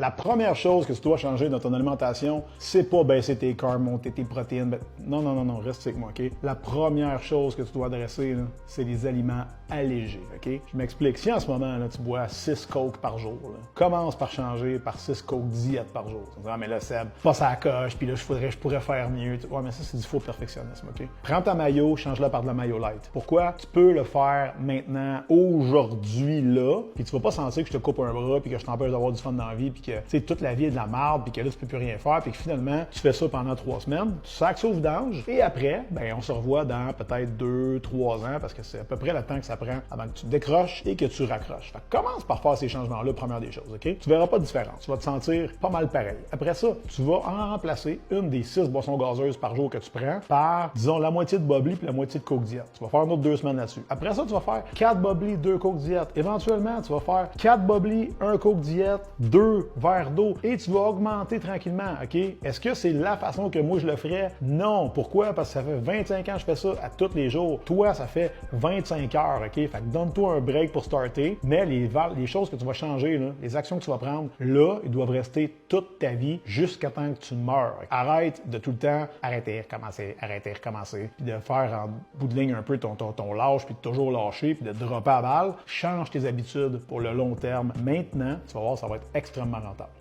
La première chose que tu dois changer dans ton alimentation, c'est pas baisser tes carbs, monter tes protéines. Non, reste avec moi, OK? La première chose que tu dois adresser, c'est les aliments allégés, OK? Je m'explique. Si en ce moment, là, tu bois 6 Coke par jour, là, commence par changer par 6 Coke diète par jour. Tu dis, ah, mais là, Seb, pas ça coche, puis là, je pourrais faire mieux. Ouais, mais ça, c'est du faux perfectionnisme, OK? Prends ta mayo, change-la par de la mayo light. Pourquoi? Tu peux le faire maintenant, aujourd'hui, là, puis tu vas pas sentir que je te coupe un bras, puis que je t'empêche d'avoir du fun dans la vie, puis que, tu sais, toute la vie est de la merde, puis que là, tu peux plus rien faire, puis que finalement, tu fais ça pendant 3 semaines, tu sacs ça au vidange, et après, ben, on se revoit dans peut-être 2-3 ans, parce que c'est à peu près le temps que ça prend avant que tu décroches et que tu raccroches. Fait que commence par faire ces changements-là, première des choses, OK? Tu verras pas de différence. Tu vas te sentir pas mal pareil. Après ça, tu vas en remplacer une des 6 boissons gazeuses par jour que tu prends par, disons, la moitié de Bubbly puis la moitié de Coke Diet. Tu vas faire un autre 2 semaines là-dessus. Après ça, tu vas faire 4 Bubbly, 2 Coke Diet. Éventuellement, tu vas faire 4 Bubbly, 1 Coke Diet, 2 verres d'eau et tu vas augmenter tranquillement, OK? Est-ce que c'est la façon que moi je le ferais? Non. Pourquoi? Parce que ça fait 25 ans que je fais ça à tous les jours. Toi, ça fait 25 heures, OK? Fait que donne-toi un break pour starter, mais les choses que tu vas changer, là, les actions que tu vas prendre, là, ils doivent rester toute ta vie jusqu'à temps que tu meurs. Arrête de tout le temps arrêter, recommencer, puis de faire en bout de ligne un peu ton lâche, puis de toujours lâcher, puis de dropper à balle. Change tes habitudes pour le long terme. Maintenant, tu vas voir, ça va être extrêmement rentable.